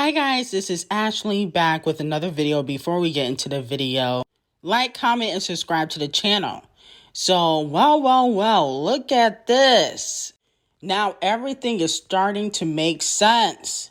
Hi guys, this is Ashley back with another video. Before we get into the video, like, comment, and subscribe to the channel. So, well, look at this. Now everything is starting to make sense.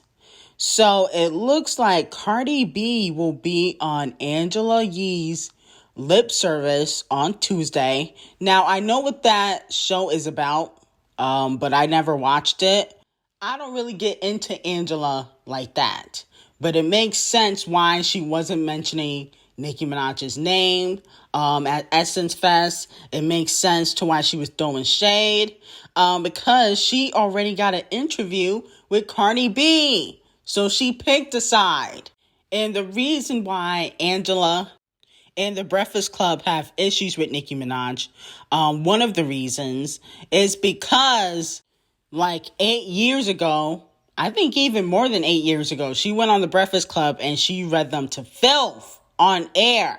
So it looks like Cardi B will be on AngelaYEE's lip service on Tuesday. Now I know what that show is about, but I never watched it. I don't really get into Angela like that, but it makes sense why she wasn't mentioning Nicki Minaj's name at Essence Fest. It makes sense to why she was throwing shade because she already got an interview with Cardi B. So she picked a side. And the reason why Angela and the Breakfast Club have issues with Nicki Minaj, one of the reasons is because like 8 years ago, I think even more than 8 years ago, she went on the Breakfast Club and she read them to filth on air.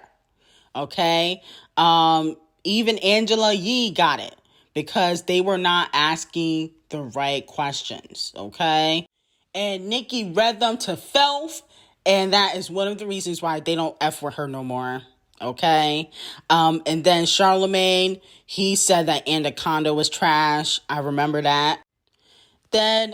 Okay? Even AngelaYEE got it because they were not asking the right questions. Okay? And Nicki read them to filth, and that is one of the reasons why they don't F with her no more. Okay? And then Charlemagne, he said that Anaconda was trash. I remember that. Then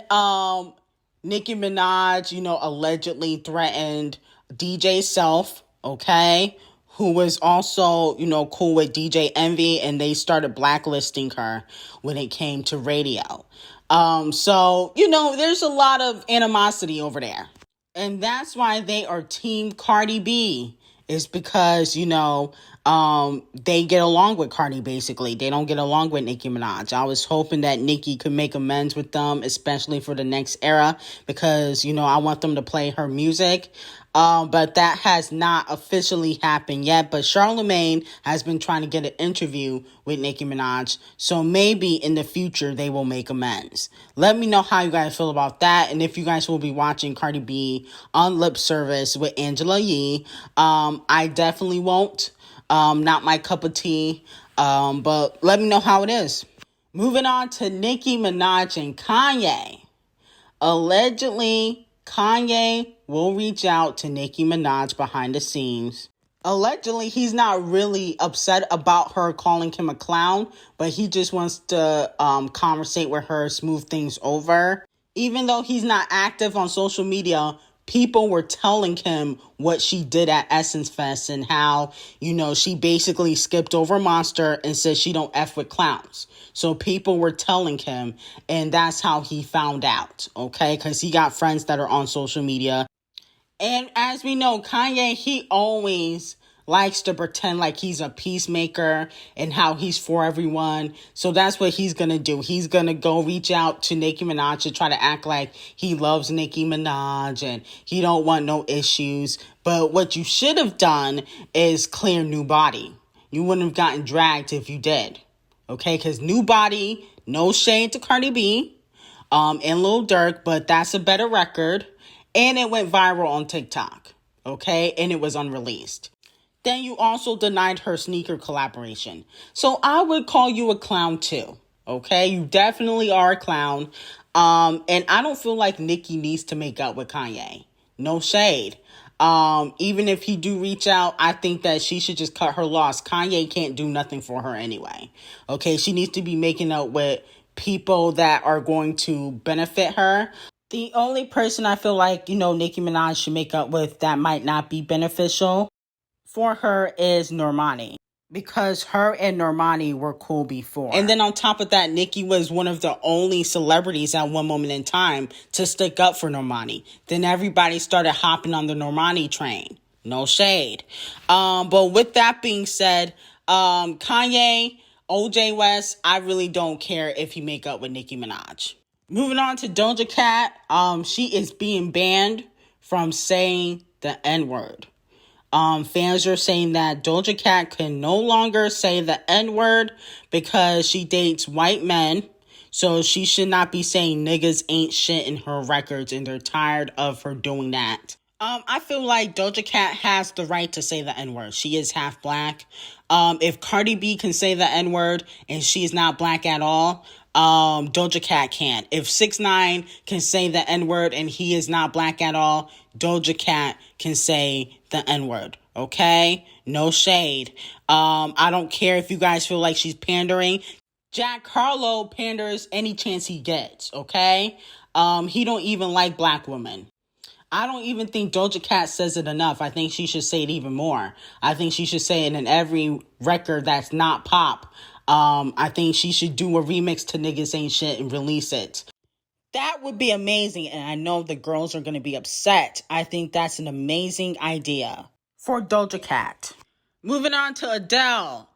Nicki Minaj, allegedly threatened DJ Self, okay, who was also, cool with DJ Envy, and they started blacklisting her when it came to radio. So, there's a lot of animosity over there. And that's why they are Team Cardi B, is because, they get along with Cardi, basically. They don't get along with Nicki Minaj. I was hoping that Nicki could make amends with them, especially for the next era, because, I want them to play her music. But that has not officially happened yet. But Charlemagne has been trying to get an interview with Nicki Minaj. So maybe in the future they will make amends. Let me know how you guys feel about that. And if you guys will be watching Cardi B on lip service with AngelaYEE. I definitely won't. Not my cup of tea. But let me know how it is. Moving on to Nicki Minaj and Kanye. Allegedly, Kanye will reach out to Nicki Minaj behind the scenes. Allegedly, he's not really upset about her calling him a clown, but he just wants to conversate with her, smooth things over. Even though he's not active on social media, people were telling him what she did at Essence Fest and how, she basically skipped over Monster and said she don't F with clowns. So people were telling him, and that's how he found out, okay? Because he got friends that are on social media. And as we know, Kanye, he always likes to pretend like he's a peacemaker and how he's for everyone. So that's what he's going to do. He's going to go reach out to Nicki Minaj to try to act like he loves Nicki Minaj and he don't want no issues. But what you should have done is clear New Body. You wouldn't have gotten dragged if you did. Okay, because New Body, no shade to Cardi B and Lil Durk, but that's a better record. And it went viral on TikTok, okay? And it was unreleased. Then you also denied her sneaker collaboration. So I would call you a clown too, okay? You definitely are a clown. And I don't feel like Nicki needs to make up with Kanye. No shade. Even if he do reach out, I think that she should just cut her loss. Kanye can't do nothing for her anyway. Okay, she needs to be making out with people that are going to benefit her. The only person I feel like, Nicki Minaj should make up with that might not be beneficial for her is Normani. Because her and Normani were cool before. And then on top of that, Nicki was one of the only celebrities at one moment in time to stick up for Normani. Then everybody started hopping on the Normani train. No shade. But with that being said, Kanye, OJ West, I really don't care if he make up with Nicki Minaj. Moving on to Doja Cat, she is being banned from saying the N-word. Fans are saying that Doja Cat can no longer say the N-word because she dates white men. So she should not be saying niggas ain't shit in her records, and they're tired of her doing that. I feel like Doja Cat has the right to say the N-word. She is half black. If Cardi B can say the N-word and she's not black at all, Doja Cat can't. If 6ix9ine can say the N-word and he is not black at all, Doja Cat can say the N-word. Okay? No shade. I don't care if you guys feel like she's pandering. Jack Harlow panders any chance he gets, okay? He don't even like black women. I don't even think Doja Cat says it enough. I think she should say it even more. I think she should say it in every record that's not pop. I think she should do a remix to Niggas Ain't Shit and release it. That would be amazing, and I know the girls are going to be upset. I think that's an amazing idea for Doja Cat. Moving on to Adele.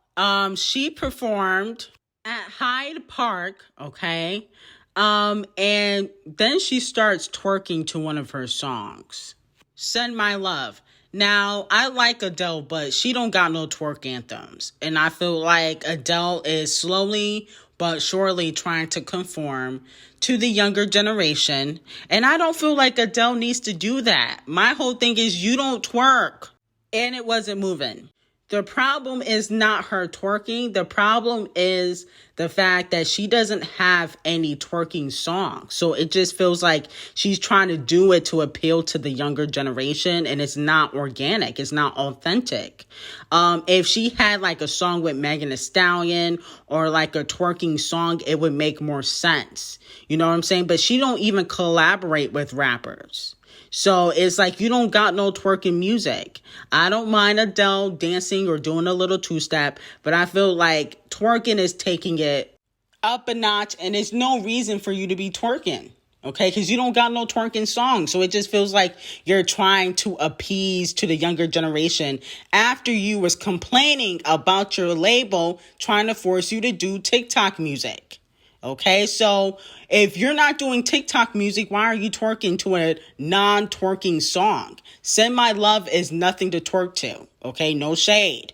She performed at Hyde Park, okay? And then she starts twerking to one of her songs, Send My Love. Now, I like Adele, but she don't got no twerk anthems. And I feel like Adele is slowly but surely trying to conform to the younger generation. And I don't feel like Adele needs to do that. My whole thing is you don't twerk. And it wasn't moving. The problem is not her twerking. The problem is the fact that she doesn't have any twerking songs. So it just feels like she's trying to do it to appeal to the younger generation, and it's not organic. It's not authentic. If she had like a song with Megan Thee Stallion or like a twerking song, it would make more sense. You know what I'm saying? But she don't even collaborate with rappers. So it's like you don't got no twerking music. I don't mind Adele dancing or doing a little two-step, but I feel like twerking is taking it up a notch, and there's no reason for you to be twerking, okay? Because you don't got no twerking songs. So it just feels like you're trying to appease to the younger generation after you was complaining about your label trying to force you to do TikTok music. Okay, so if you're not doing TikTok music, why are you twerking to a non-twerking song? Send My Love is nothing to twerk to. Okay, no shade.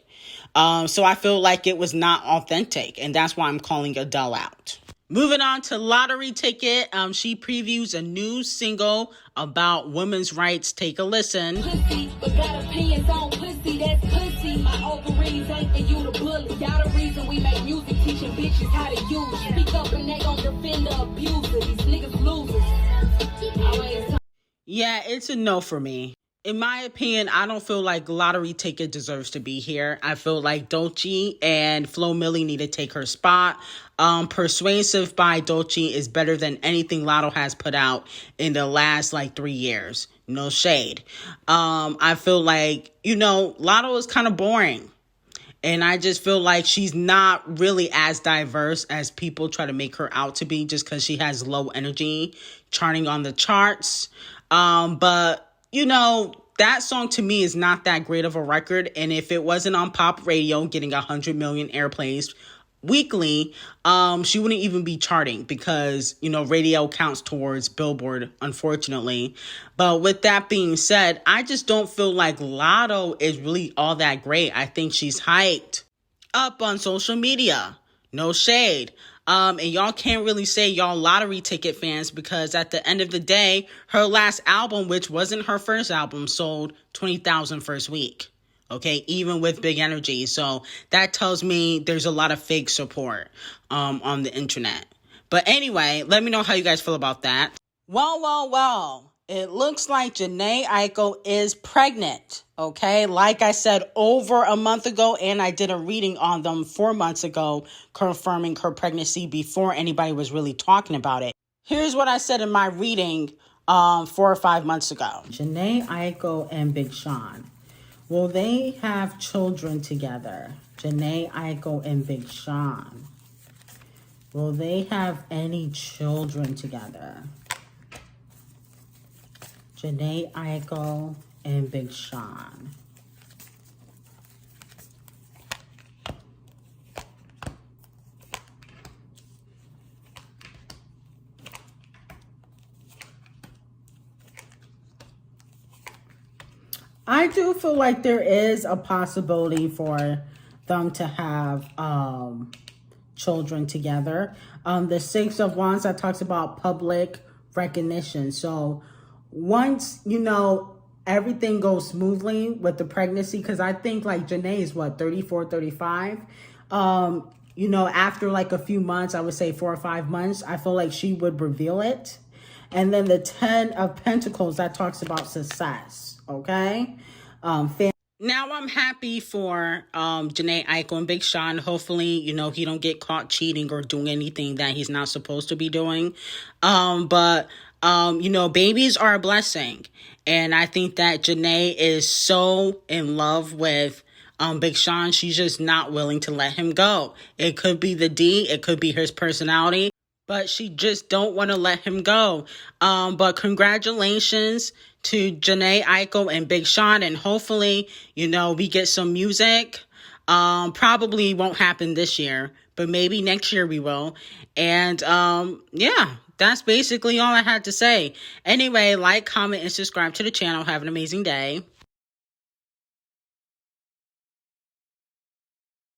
So I feel like it was not authentic, and that's why I'm calling Adele out. Moving on to Lottery Ticket. She previews a new single about women's rights. Take a listen. Pussy, but got opinions on pussy, that's pussy. My ovaries ain't for you to bully. Y'all the reason we make music, teaching bitches how to use it. Speak up and they gon' defend the abuser. These niggas losers. Yeah, it's a no for me. In my opinion, I don't feel like Lottery Ticket deserves to be here. I feel like Doechii and Flo Milli need to take her spot. Persuasive by Doechii is better than anything Lotto has put out in the last 3 years. No shade. I feel like, Lotto is kind of boring. And I just feel like she's not really as diverse as people try to make her out to be just because she has low energy charting on the charts. But that song to me is not that great of a record. And if it wasn't on pop radio getting 100 million airplays weekly, she wouldn't even be charting because, radio counts towards Billboard, unfortunately. But with that being said, I just don't feel like Lotto is really all that great. I think she's hyped up on social media. No shade. And y'all can't really say y'all Lottery Ticket fans because at the end of the day, her last album, which wasn't her first album, sold 20,000 first week. Okay, even with big energy. So that tells me there's a lot of fake support on the internet. But anyway, let me know how you guys feel about that. Well. It looks like Jhene Aiko is pregnant, okay? Like I said, over a month ago, and I did a reading on them 4 months ago, confirming her pregnancy before anybody was really talking about it. Here's what I said in my reading 4 or 5 months ago. Jhene Aiko and Big Sean. Will they have children together? Jhene Aiko and Big Sean. Will they have any children together? Jhene Aiko and Big Sean. I do feel like there is a possibility for them to have children together. The Six of Wands that talks about public recognition. So once, everything goes smoothly with the pregnancy, because I think Jhene is 34, 35. you know, after like a few months, I would say 4 or 5 months, I feel like she would reveal it. And then the 10 of Pentacles, that talks about success, okay? Now I'm happy for Jhene Aiko and Big Sean. Hopefully, you know, he don't get caught cheating or doing anything that he's not supposed to be doing. But you know, babies are a blessing. And I think that Jhene is so in love with Big Sean. She's just not willing to let him go. It could be the D, it could be his personality, but she just don't want to let him go. But congratulations to Jhene Aiko and Big Sean, and hopefully, you know, we get some music. Probably won't happen this year, but maybe next year we will. And yeah, that's basically all I had to say. Anyway, like, comment, and subscribe to the channel. Have an amazing day.